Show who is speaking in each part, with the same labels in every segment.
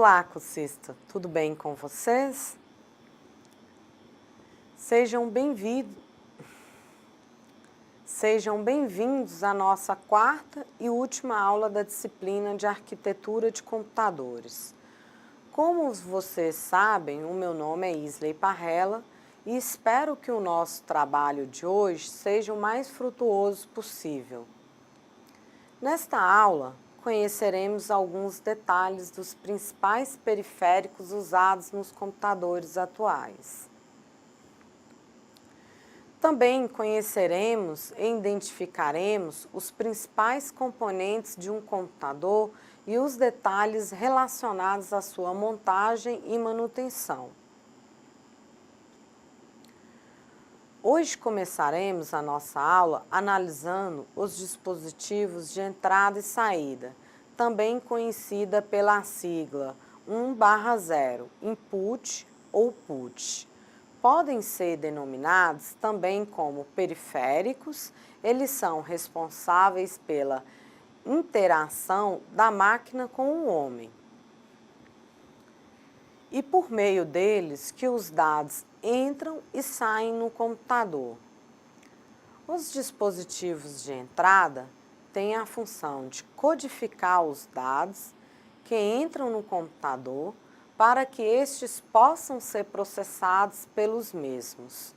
Speaker 1: Olá, cursista, tudo bem com vocês? Sejam bem-vindos à nossa quarta e última aula da disciplina de Arquitetura de Computadores. Como vocês sabem, o meu nome é Isley Parrella e espero que o nosso trabalho de hoje seja o mais frutuoso possível. Nesta aula, conheceremos alguns detalhes dos principais periféricos usados nos computadores atuais. Também conheceremos e identificaremos os principais componentes de um computador e os detalhes relacionados à sua montagem e manutenção. Hoje começaremos a nossa aula analisando os dispositivos de entrada e saída, também conhecida pela sigla 1/0, Input ou Put. Podem ser denominados também como periféricos, eles são responsáveis pela interação da máquina com o homem. E por meio deles que os dados entram e saem no computador. Os dispositivos de entrada têm a função de codificar os dados que entram no computador para que estes possam ser processados pelos mesmos.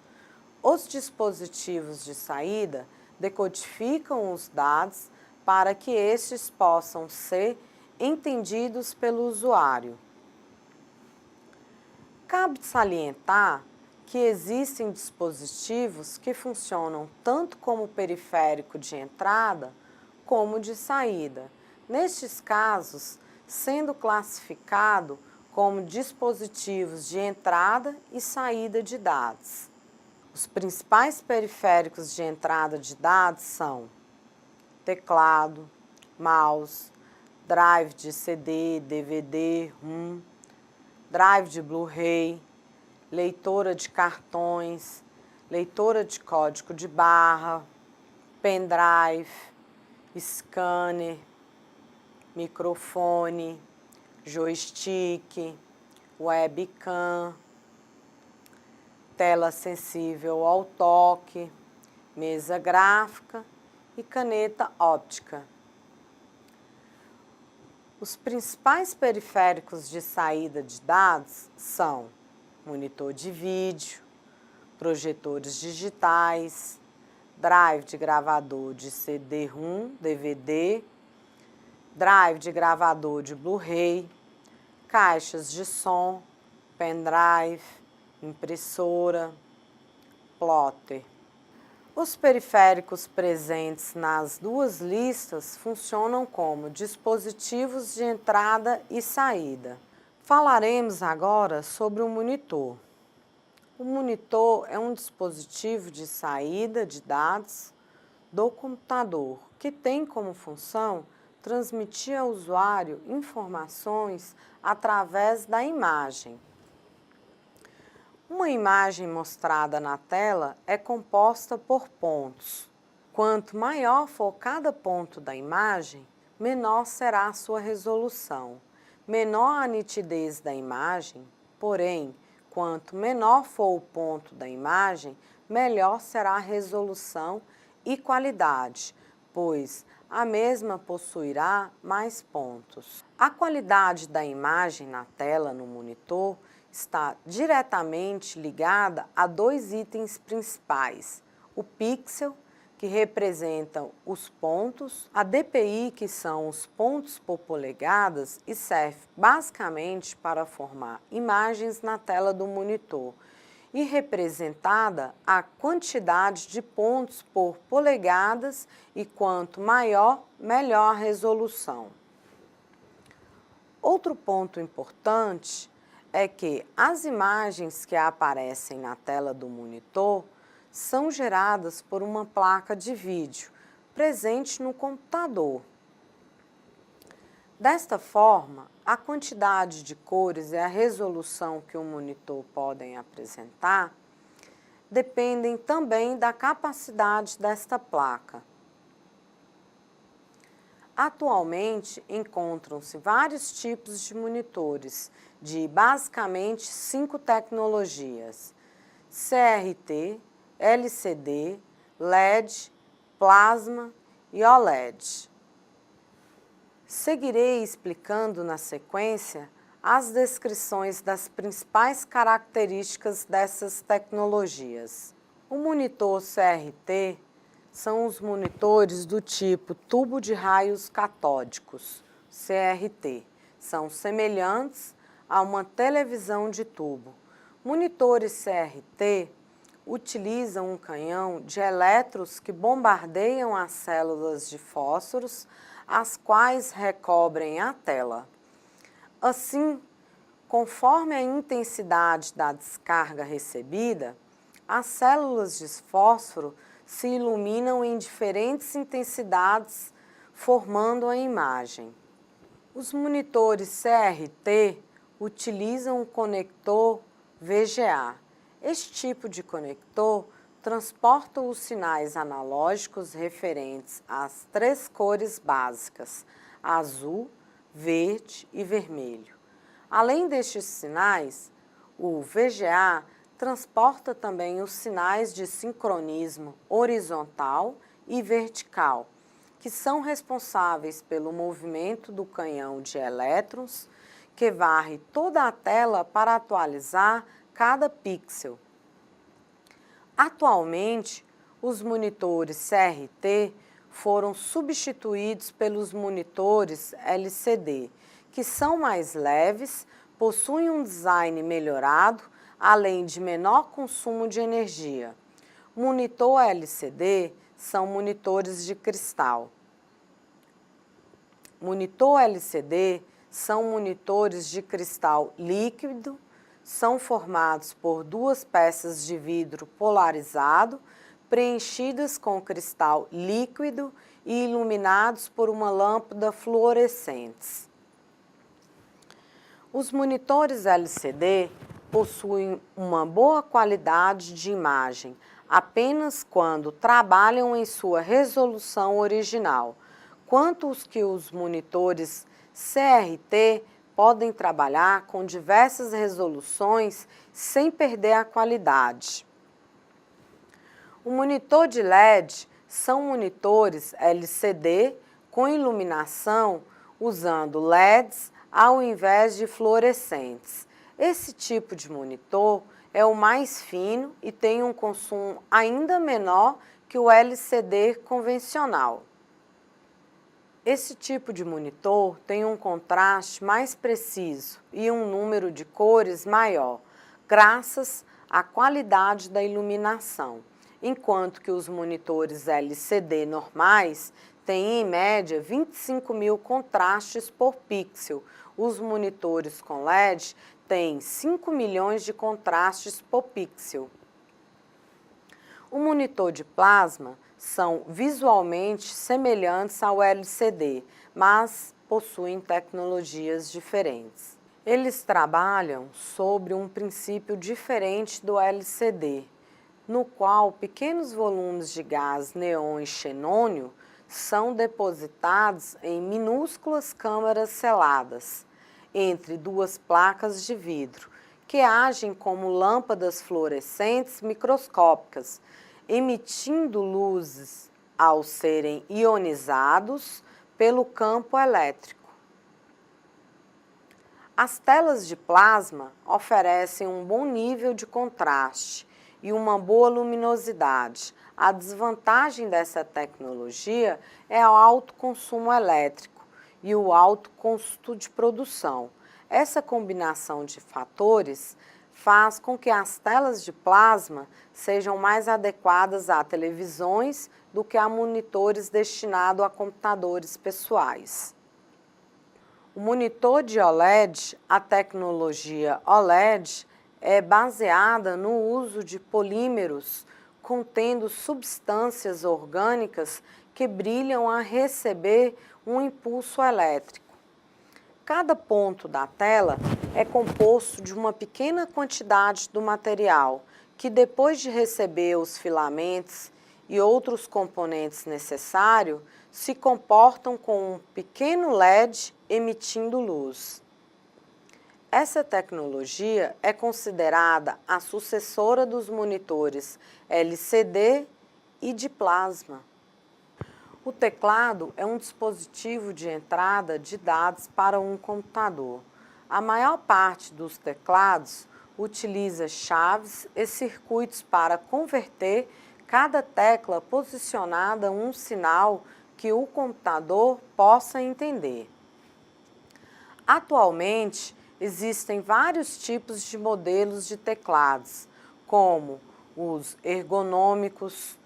Speaker 1: Os dispositivos de saída decodificam os dados para que estes possam ser entendidos pelo usuário. Cabe salientar que existem dispositivos que funcionam tanto como periférico de entrada como de saída, nestes casos sendo classificado como dispositivos de entrada e saída de dados. Os principais periféricos de entrada de dados são teclado, mouse, drive de CD, DVD, ROM, drive de Blu-ray, leitora de cartões, leitora de código de barra, pendrive, scanner, microfone, joystick, webcam, tela sensível ao toque, mesa gráfica e caneta óptica. Os principais periféricos de saída de dados são monitor de vídeo, projetores digitais, drive de gravador de CD-ROM, DVD, drive de gravador de Blu-ray, caixas de som, pendrive, impressora, plotter. Os periféricos presentes nas duas listas funcionam como dispositivos de entrada e saída. Falaremos agora sobre o monitor. O monitor é um dispositivo de saída de dados do computador que tem como função transmitir ao usuário informações através da imagem. Uma imagem mostrada na tela é composta por pontos. Quanto maior for cada ponto da imagem, menor será a sua resolução. Menor a nitidez da imagem, porém, quanto menor for o ponto da imagem, melhor será a resolução e qualidade, pois a mesma possuirá mais pontos. A qualidade da imagem na tela no monitor está diretamente ligada a dois itens principais: o pixel, que representam os pontos, a DPI, que são os pontos por polegadas e serve basicamente para formar imagens na tela do monitor, e representada a quantidade de pontos por polegadas, e quanto maior, melhor a resolução. Outro ponto importante é que as imagens que aparecem na tela do monitor são geradas por uma placa de vídeo presente no computador. Desta forma, a quantidade de cores e a resolução que o monitor podem apresentar dependem também da capacidade desta placa. Atualmente, encontram-se vários tipos de monitores, de basicamente 5 tecnologias: CRT, LCD, LED, plasma e OLED. Seguirei explicando na sequência as descrições das principais características dessas tecnologias. O monitor CRT são os monitores do tipo tubo de raios catódicos, CRT. São semelhantes a uma televisão de tubo. Monitores CRT utilizam um canhão de elétrons que bombardeiam as células de fósforos, as quais recobrem a tela. Assim, conforme a intensidade da descarga recebida, as células de fósforo se iluminam em diferentes intensidades, formando a imagem. Os monitores CRT utilizam o conector VGA. Este tipo de conector transporta os sinais analógicos referentes às 3 cores básicas, azul, verde e vermelho. Além destes sinais, o VGA transporta também os sinais de sincronismo horizontal e vertical, que são responsáveis pelo movimento do canhão de elétrons, que varre toda a tela para atualizar cada pixel. Atualmente, os monitores CRT foram substituídos pelos monitores LCD, que são mais leves, possuem um design melhorado, além de menor consumo de energia. Monitor LCD são monitores de cristal. Monitor LCD são monitores de cristal líquido, são formados por 2 peças de vidro polarizado, preenchidas com cristal líquido e iluminados por uma lâmpada fluorescente. Os monitores LCD possuem uma boa qualidade de imagem apenas quando trabalham em sua resolução original, quanto os monitores CRT podem trabalhar com diversas resoluções sem perder a qualidade. O monitor de LED são monitores LCD com iluminação usando LEDs ao invés de fluorescentes. Esse tipo de monitor é o mais fino e tem um consumo ainda menor que o LCD convencional. Esse tipo de monitor tem um contraste mais preciso e um número de cores maior, graças à qualidade da iluminação, enquanto que os monitores LCD normais têm em média 25.000 contrastes por pixel. Os monitores com LED têm 5 milhões de contrastes por pixel. O monitor de plasma são visualmente semelhantes ao LCD, mas possuem tecnologias diferentes. Eles trabalham sobre um princípio diferente do LCD, no qual pequenos volumes de gás neon e xenônio são depositados em minúsculas câmaras seladas entre 2 placas de vidro, que agem como lâmpadas fluorescentes microscópicas, emitindo luzes ao serem ionizados pelo campo elétrico. As telas de plasma oferecem um bom nível de contraste e uma boa luminosidade. A desvantagem dessa tecnologia é o alto consumo elétrico e o alto custo de produção. Essa combinação de fatores faz com que as telas de plasma sejam mais adequadas a televisões do que a monitores destinados a computadores pessoais. O monitor de OLED, a tecnologia OLED, é baseada no uso de polímeros contendo substâncias orgânicas que brilham a receber um impulso elétrico. Cada ponto da tela é composto de uma pequena quantidade do material, que depois de receber os filamentos e outros componentes necessários se comportam com um pequeno LED emitindo luz. Essa tecnologia é considerada a sucessora dos monitores LCD e de plasma. O teclado é um dispositivo de entrada de dados para um computador. A maior parte dos teclados utiliza chaves e circuitos para converter cada tecla posicionada em um sinal que o computador possa entender. Atualmente, existem vários tipos de modelos de teclados, como os ergonômicos,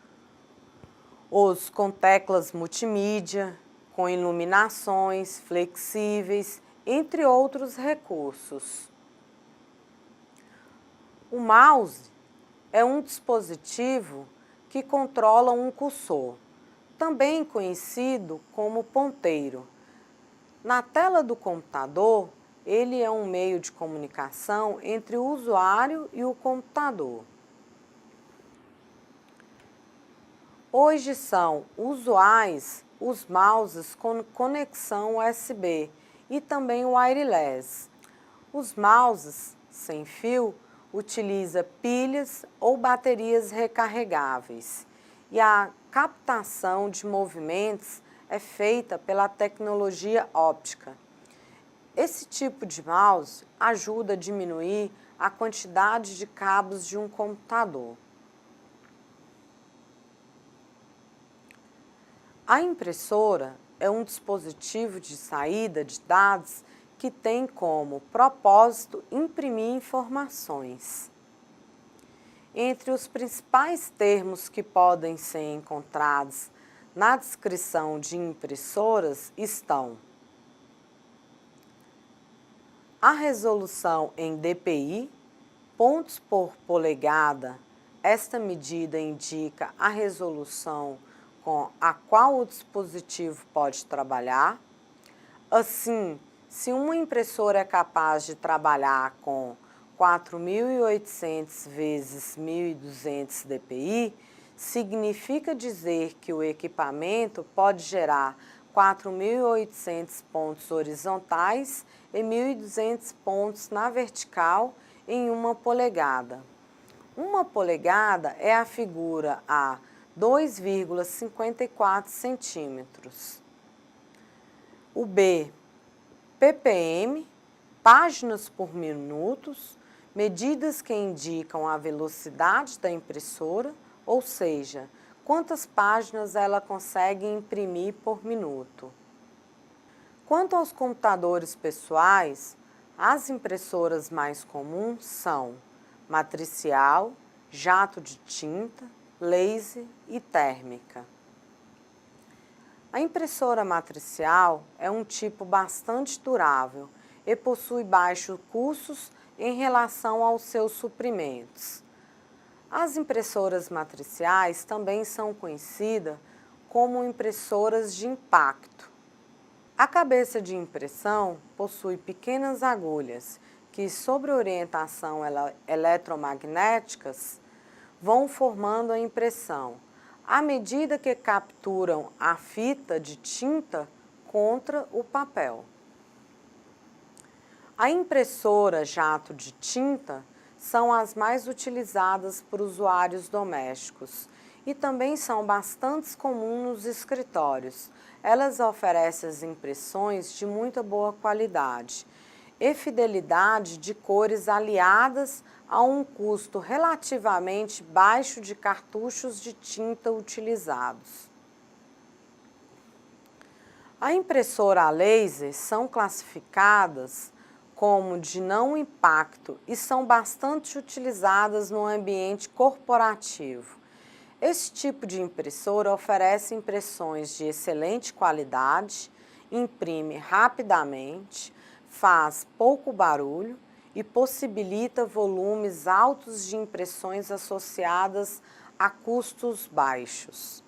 Speaker 1: os com teclas multimídia, com iluminações flexíveis, entre outros recursos. O mouse é um dispositivo que controla um cursor, também conhecido como ponteiro. Na tela do computador, ele é um meio de comunicação entre o usuário e o computador. Hoje são usuais os mouses com conexão USB e também wireless. Os mouses sem fio utilizam pilhas ou baterias recarregáveis e a captação de movimentos é feita pela tecnologia óptica. Esse tipo de mouse ajuda a diminuir a quantidade de cabos de um computador. A impressora é um dispositivo de saída de dados que tem como propósito imprimir informações. Entre os principais termos que podem ser encontrados na descrição de impressoras estão a resolução em dpi, pontos por polegada. Esta medida indica a resolução com a qual o dispositivo pode trabalhar. Assim, se uma impressora é capaz de trabalhar com 4.800 vezes 1.200 dpi, significa dizer que o equipamento pode gerar 4.800 pontos horizontais e 1.200 pontos na vertical em uma polegada. Uma polegada é a figura a 2,54 centímetros. O B, ppm, páginas por minutos, medidas que indicam a velocidade da impressora, ou seja, quantas páginas ela consegue imprimir por minuto. Quanto aos computadores pessoais, as impressoras mais comuns são matricial, jato de tinta, laser e térmica. A impressora matricial é um tipo bastante durável e possui baixos custos em relação aos seus suprimentos. As impressoras matriciais também são conhecidas como impressoras de impacto. A cabeça de impressão possui pequenas agulhas que, sob orientação eletromagnéticas, vão formando a impressão, à medida que capturam a fita de tinta contra o papel. A impressora jato de tinta são as mais utilizadas por usuários domésticos e também são bastante comuns nos escritórios. Elas oferecem as impressões de muita boa qualidade e fidelidade de cores aliadas a um custo relativamente baixo de cartuchos de tinta utilizados. A impressora a laser são classificadas como de não impacto e são bastante utilizadas no ambiente corporativo. Esse tipo de impressora oferece impressões de excelente qualidade, imprime rapidamente, faz pouco barulho e possibilita volumes altos de impressões associadas a custos baixos.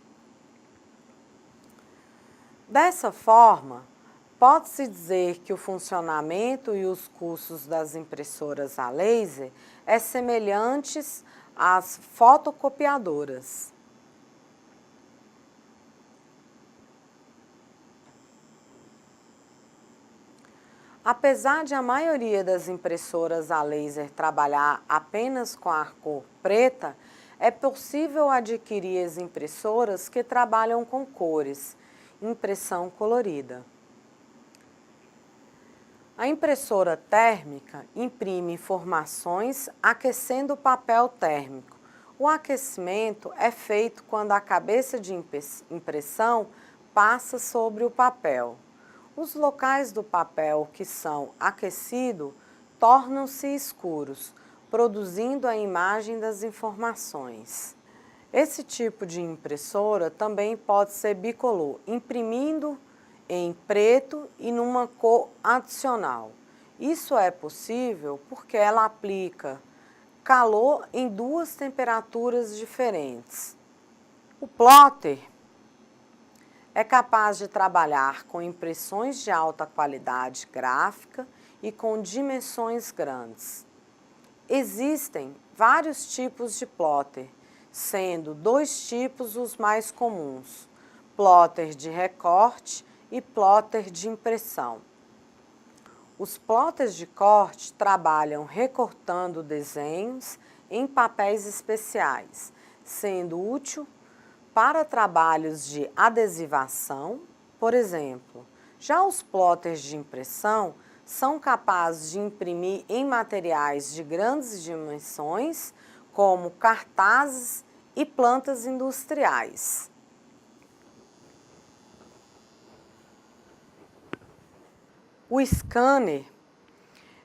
Speaker 1: Dessa forma, pode-se dizer que o funcionamento e os custos das impressoras a laser é semelhantes às fotocopiadoras. Apesar de a maioria das impressoras a laser trabalhar apenas com a cor preta, é possível adquirir as impressoras que trabalham com cores, impressão colorida. A impressora térmica imprime informações aquecendo o papel térmico. O aquecimento é feito quando a cabeça de impressão passa sobre o papel. Os locais do papel que são aquecidos tornam-se escuros, produzindo a imagem das informações. Esse tipo de impressora também pode ser bicolor, imprimindo em preto e numa cor adicional. Isso é possível porque ela aplica calor em duas temperaturas diferentes. O plotter é capaz de trabalhar com impressões de alta qualidade gráfica e com dimensões grandes. Existem vários tipos de plotter, sendo 2 tipos os mais comuns: plotter de recorte e plotter de impressão. Os plotters de corte trabalham recortando desenhos em papéis especiais, sendo útil para trabalhos de adesivação, por exemplo. Já os plotters de impressão são capazes de imprimir em materiais de grandes dimensões, como cartazes e plantas industriais. O scanner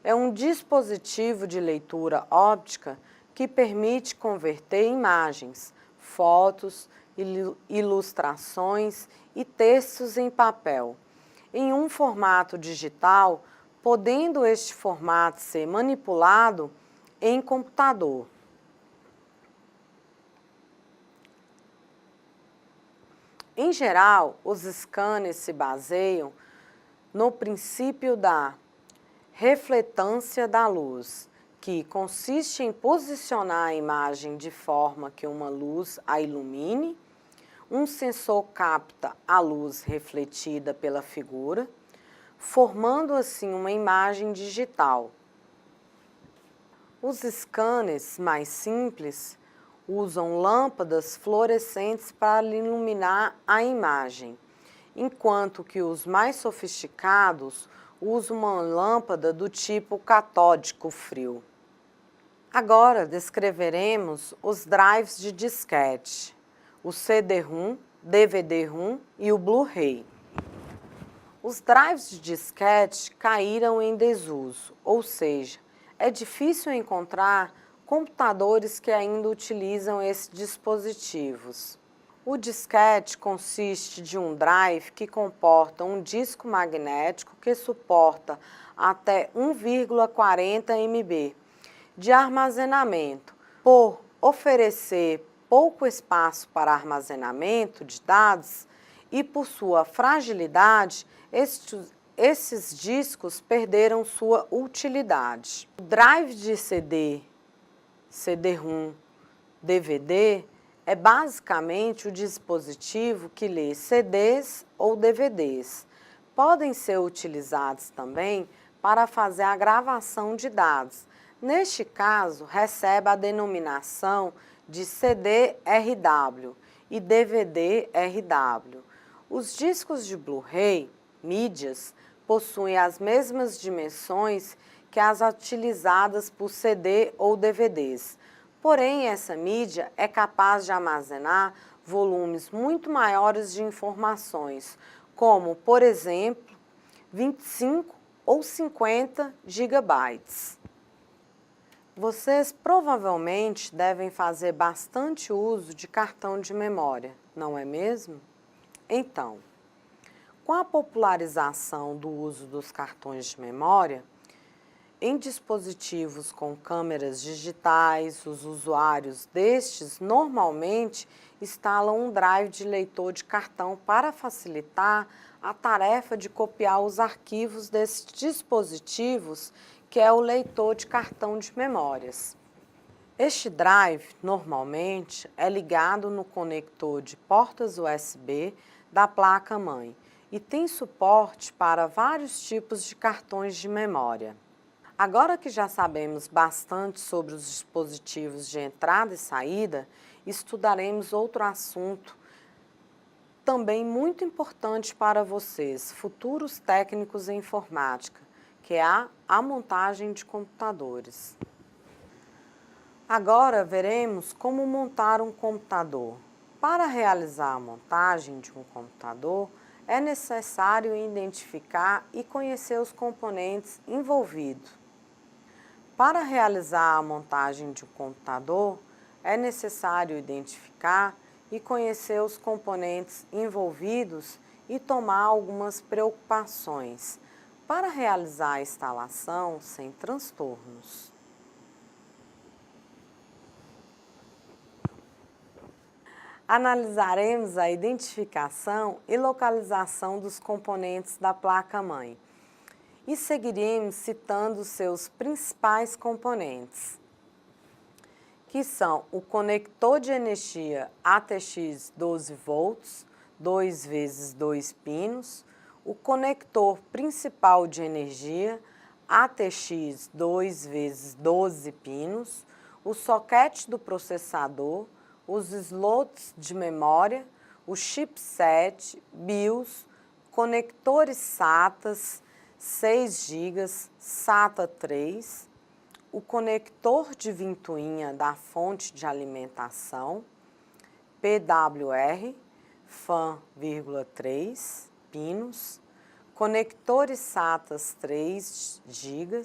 Speaker 1: é um dispositivo de leitura óptica que permite converter imagens, fotos, ilustrações e textos em papel em um formato digital, podendo este formato ser manipulado em computador. Em geral, os scanners se baseiam no princípio da refletância da luz, que consiste em posicionar a imagem de forma que uma luz a ilumine. Um sensor capta a luz refletida pela figura, formando assim uma imagem digital. Os scanners mais simples usam lâmpadas fluorescentes para iluminar a imagem, enquanto que os mais sofisticados usam uma lâmpada do tipo catódico frio. Agora descreveremos os drives de disquete, o CD-ROM, DVD-ROM e o Blu-ray. Os drives de disquete caíram em desuso, ou seja, é difícil encontrar computadores que ainda utilizam esses dispositivos. O disquete consiste de um drive que comporta um disco magnético que suporta até 1,40 MB de armazenamento. Por oferecer pouco espaço para armazenamento de dados e por sua fragilidade, esses discos perderam sua utilidade. O drive de CD, CD-ROM, DVD é basicamente o dispositivo que lê CDs ou DVDs. Podem ser utilizados também para fazer a gravação de dados. Neste caso, recebe a denominação de CD-RW e DVD-RW. Os discos de Blu-ray, mídias, possuem as mesmas dimensões que as utilizadas por CD ou DVDs. Porém, essa mídia é capaz de armazenar volumes muito maiores de informações, como, por exemplo, 25 ou 50 gigabytes. Vocês provavelmente devem fazer bastante uso de cartão de memória, não é mesmo? Então, com a popularização do uso dos cartões de memória, em dispositivos com câmeras digitais, os usuários destes normalmente instalam um drive de leitor de cartão para facilitar a tarefa de copiar os arquivos desses dispositivos, que é o leitor de cartão de memórias. Este drive, normalmente, é ligado no conector de portas USB da placa-mãe e tem suporte para vários tipos de cartões de memória. Agora que já sabemos bastante sobre os dispositivos de entrada e saída, estudaremos outro assunto também muito importante para vocês, futuros técnicos em informática, que é a montagem de computadores. Agora veremos como montar um computador. Para realizar a montagem de um computador, é necessário identificar e conhecer os componentes envolvidos. Para realizar a montagem de um computador, é necessário identificar e conhecer os componentes envolvidos e tomar algumas preocupações para realizar a instalação sem transtornos. Analisaremos a identificação e localização dos componentes da placa-mãe e seguiremos citando seus principais componentes, que são o conector de energia ATX 12 volts, 2 × 2 pinos, o conector principal de energia ATX 2 × 12 pinos, o soquete do processador, os slots de memória, o chipset, BIOS, conectores SATAs, 6 GB, SATA 3, o conector de ventoinha da fonte de alimentação, PWR, fan 3 pinos, conectores SATAs 3 GB,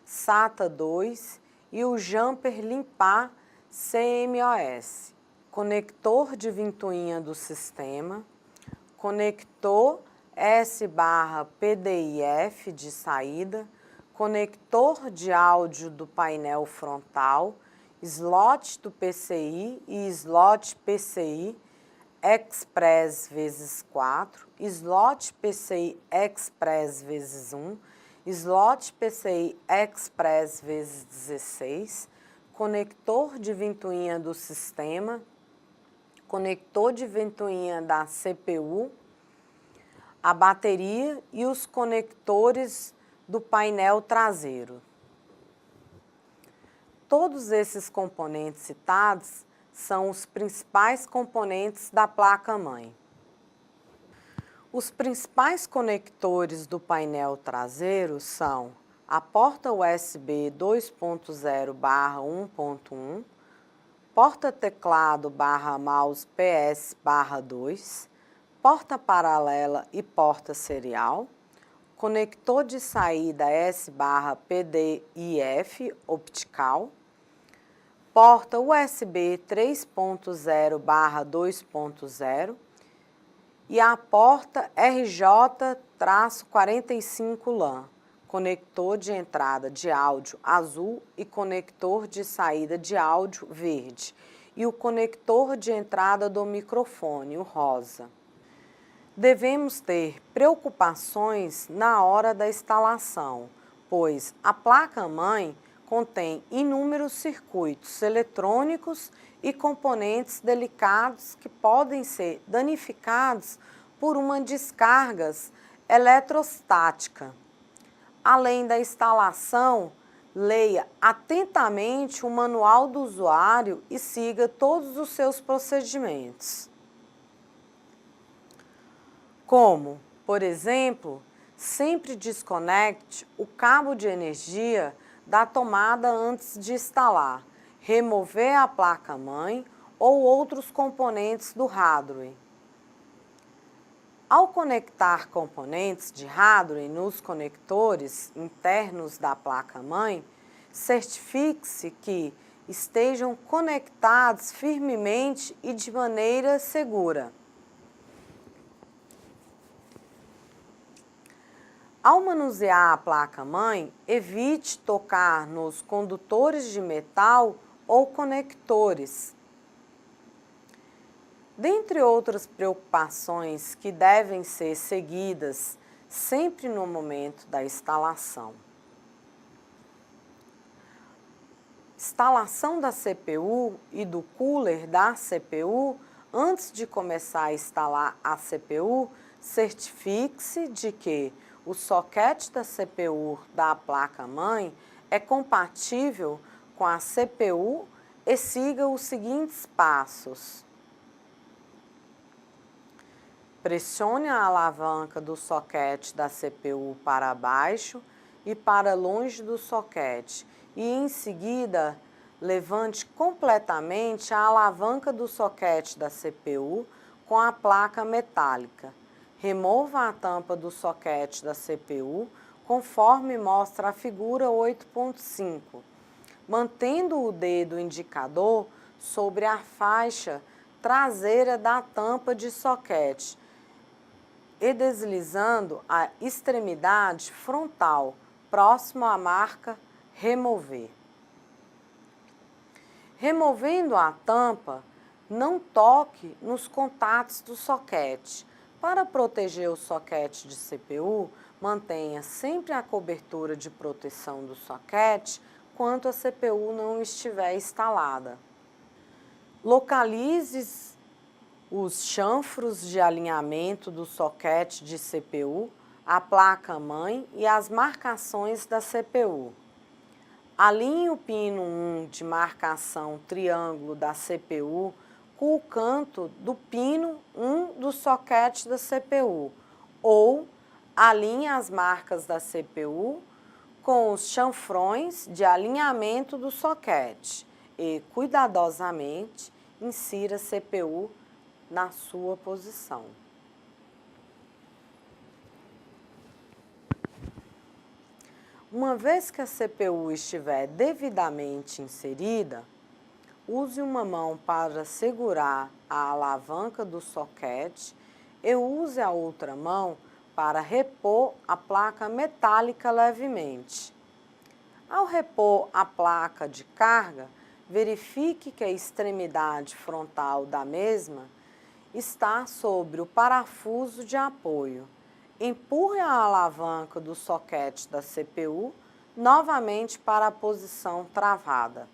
Speaker 1: SATA 2 e o jumper limpar CMOS, conector de ventoinha do sistema, conector S/PDIF de saída, conector de áudio do painel frontal, slot do PCI e slot PCI Express ×4, slot PCI Express ×1, slot PCI Express ×16, conector de ventoinha do sistema, conector de ventoinha da CPU, a bateria e os conectores do painel traseiro. Todos esses componentes citados são os principais componentes da placa-mãe. Os principais conectores do painel traseiro são a porta USB 2.0/1.1, porta-teclado/mouse PS/2, porta paralela e porta serial, conector de saída S/PDIF optical, porta USB 3.0/2.0 e a porta RJ-45 LAN, conector de entrada de áudio azul e conector de saída de áudio verde, e o conector de entrada do microfone, o rosa. Devemos ter preocupações na hora da instalação, pois a placa-mãe contém inúmeros circuitos eletrônicos e componentes delicados que podem ser danificados por uma descarga eletrostática. Além da instalação, leia atentamente o manual do usuário e siga todos os seus procedimentos. Como, por exemplo, sempre desconecte o cabo de energia da tomada antes de instalar, remover a placa-mãe ou outros componentes do hardware. Ao conectar componentes de hardware nos conectores internos da placa-mãe, certifique-se que estejam conectados firmemente e de maneira segura. Ao manusear a placa-mãe, evite tocar nos condutores de metal ou conectores. Dentre outras preocupações que devem ser seguidas sempre no momento da instalação. Instalação da CPU e do cooler da CPU. Antes de começar a instalar a CPU, Certifique-se de que o soquete da CPU da placa-mãe é compatível com a CPU e siga os seguintes passos. Pressione a alavanca do soquete da CPU para baixo e para longe do soquete e, em seguida, levante completamente a alavanca do soquete da CPU com a placa metálica. Remova a tampa do soquete da CPU conforme mostra a figura 8.5, mantendo o dedo indicador sobre a faixa traseira da tampa de soquete e deslizando a extremidade frontal próximo à marca Remover. Removendo a tampa, não toque nos contatos do soquete. Para proteger o soquete de CPU, mantenha sempre a cobertura de proteção do soquete enquanto a CPU não estiver instalada. Localize os chanfros de alinhamento do soquete de CPU, a placa-mãe e as marcações da CPU. Alinhe o pino 1 de marcação triângulo da CPU com o canto do pino 1 do soquete da CPU, ou alinhe as marcas da CPU com os chanfrões de alinhamento do soquete e, cuidadosamente, insira a CPU na sua posição. Uma vez que a CPU estiver devidamente inserida, use uma mão para segurar a alavanca do soquete e use a outra mão para repor a placa metálica levemente. Ao repor a placa de carga, verifique que a extremidade frontal da mesma está sobre o parafuso de apoio. Empurre a alavanca do soquete da CPU novamente para a posição travada.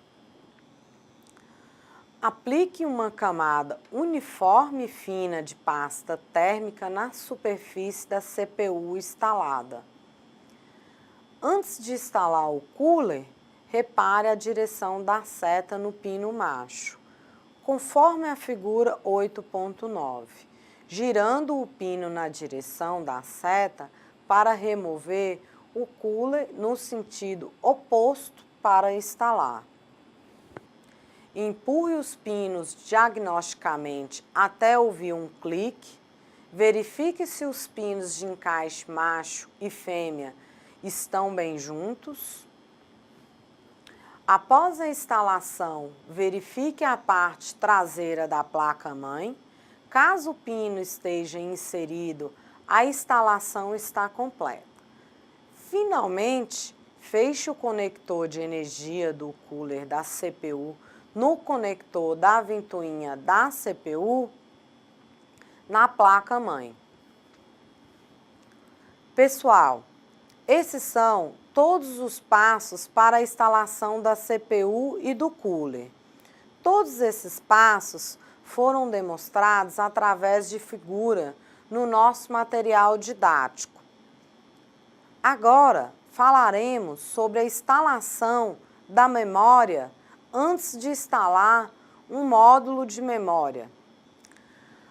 Speaker 1: Aplique uma camada uniforme e fina de pasta térmica na superfície da CPU instalada. Antes de instalar o cooler, repare a direção da seta no pino macho, conforme a figura 8.9, girando o pino na direção da seta para remover o cooler no sentido oposto para instalar. Empurre os pinos diagnosticamente até ouvir um clique. Verifique se os pinos de encaixe macho e fêmea estão bem juntos. Após a instalação, verifique a parte traseira da placa-mãe. Caso o pino esteja inserido, a instalação está completa. Finalmente, feche o conector de energia do cooler da CPU no conector da ventoinha da CPU na placa-mãe. Pessoal, esses são todos os passos para a instalação da CPU e do cooler. Todos esses passos foram demonstrados através de figura no nosso material didático. Agora, falaremos sobre a instalação da memória antes de instalar um módulo de memória.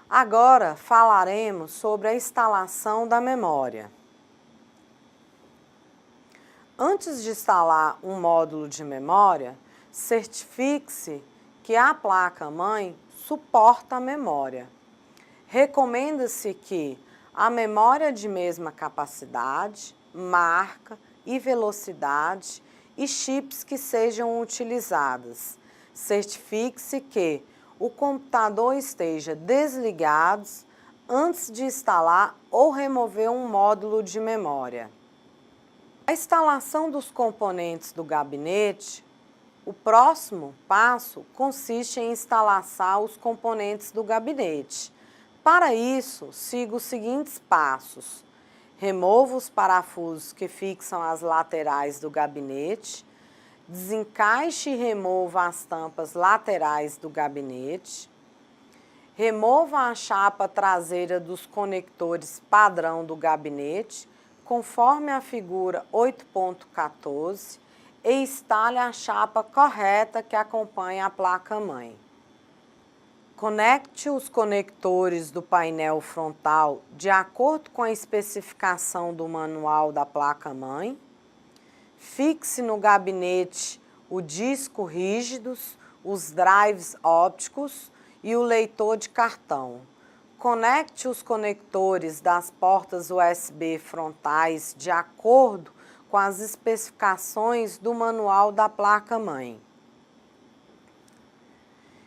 Speaker 1: Agora falaremos sobre a instalação da memória. Antes de instalar um módulo de memória, certifique-se que a placa-mãe suporta a memória. Recomenda-se que a memória de mesma capacidade, marca e velocidade e chips que sejam utilizadas. Certifique-se que o computador esteja desligado antes de instalar ou remover um módulo de memória. A instalação dos componentes do gabinete, o próximo passo consiste em instalar os componentes do gabinete. Para isso, siga os seguintes passos. Remova os parafusos que fixam as laterais do gabinete. Desencaixe e remova as tampas laterais do gabinete. Remova a chapa traseira dos conectores padrão do gabinete, conforme a figura 8.14, e instale a chapa correta que acompanha a placa-mãe. Conecte os conectores do painel frontal de acordo com a especificação do manual da placa-mãe. Fixe no gabinete o disco rígidos, os drives ópticos e o leitor de cartão. Conecte os conectores das portas USB frontais de acordo com as especificações do manual da placa-mãe.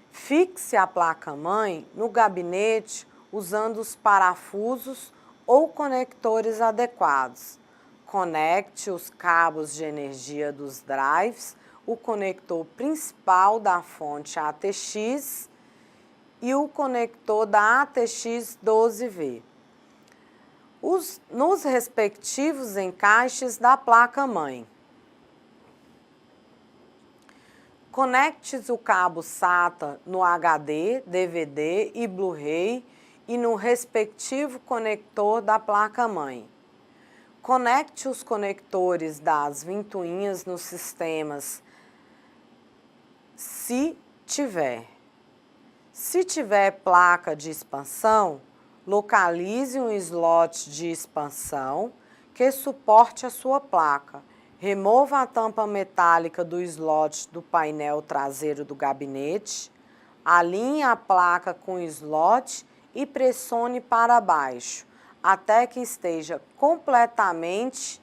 Speaker 1: Fixe a placa-mãe no gabinete usando os parafusos ou conectores adequados. Conecte os cabos de energia dos drives, o conector principal da fonte ATX e o conector da ATX 12V nos respectivos encaixes da placa-mãe. Conecte o cabo SATA no HD, DVD e Blu-ray e no respectivo conector da placa-mãe. Conecte os conectores das ventoinhas nos sistemas, se tiver. Se tiver placa de expansão, localize um slot de expansão que suporte a sua placa. Remova a tampa metálica do slot do painel traseiro do gabinete, alinhe a placa com o slot e pressione para baixo, até que esteja completamente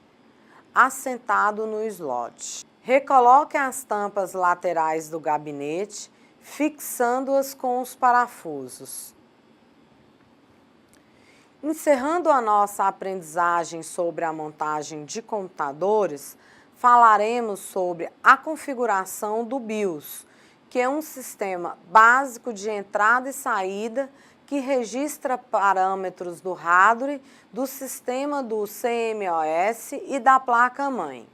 Speaker 1: assentado no slot. Recoloque as tampas laterais do gabinete, fixando-as com os parafusos. Encerrando a nossa aprendizagem sobre a montagem de computadores, falaremos sobre a configuração do BIOS, que é um sistema básico de entrada e saída que registra parâmetros do hardware, do sistema do CMOS e da placa-mãe.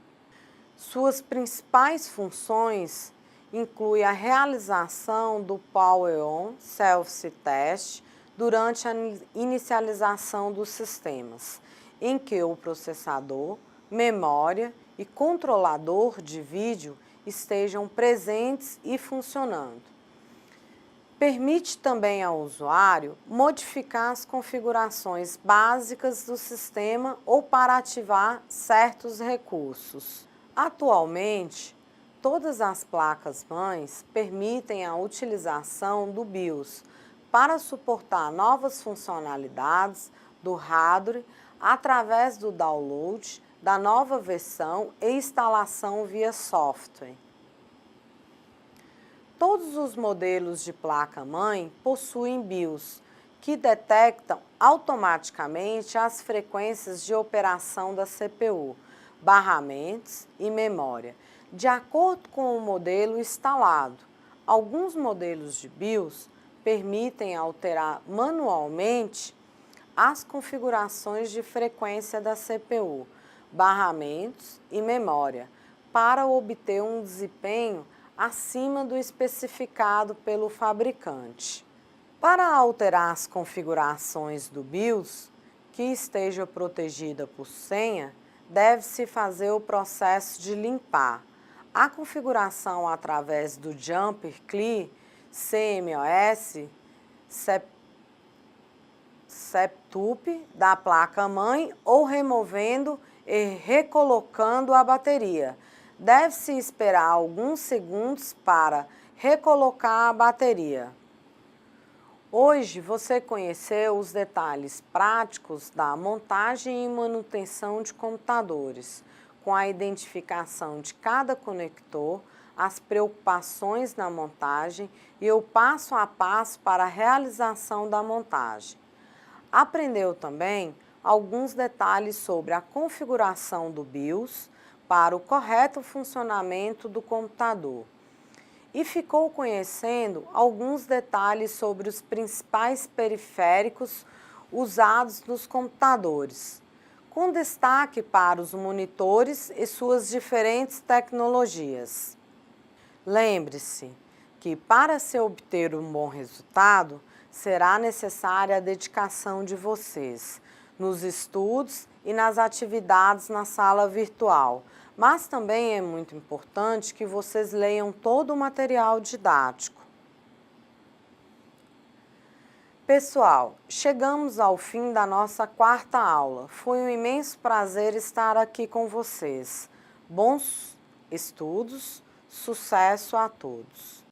Speaker 1: Suas principais funções incluem a realização do Power On Self Test durante a inicialização dos sistemas, em que o processador, memória e controlador de vídeo estejam presentes e funcionando. Permite também ao usuário modificar as configurações básicas do sistema ou para ativar certos recursos. Atualmente, todas as placas-mães permitem a utilização do BIOS para suportar novas funcionalidades do hardware através do download da nova versão e instalação via software. Todos os modelos de placa-mãe possuem BIOS, que detectam automaticamente as frequências de operação da CPU, barramentos e memória, de acordo com o modelo instalado. Alguns modelos de BIOS permitem alterar manualmente as configurações de frequência da CPU, barramentos e memória, para obter um desempenho acima do especificado pelo fabricante. Para alterar as configurações do BIOS, que esteja protegida por senha, deve-se fazer o processo de limpar. A configuração através do Jumper Clear CMOS setup da placa-mãe ou removendo e recolocando a bateria. Deve-se esperar alguns segundos para recolocar a bateria. Hoje você conheceu os detalhes práticos da montagem e manutenção de computadores, com a identificação de cada conector, as preocupações na montagem e o passo a passo para a realização da montagem. Aprendeu também alguns detalhes sobre a configuração do BIOS para o correto funcionamento do computador. E ficou conhecendo alguns detalhes sobre os principais periféricos usados nos computadores, com destaque para os monitores e suas diferentes tecnologias. Lembre-se que para se obter um bom resultado, será necessária a dedicação de vocês nos estudos e nas atividades na sala virtual, mas também é muito importante que vocês leiam todo o material didático. Pessoal, chegamos ao fim da nossa quarta aula. Foi um imenso prazer estar aqui com vocês. Bons estudos, sucesso a todos!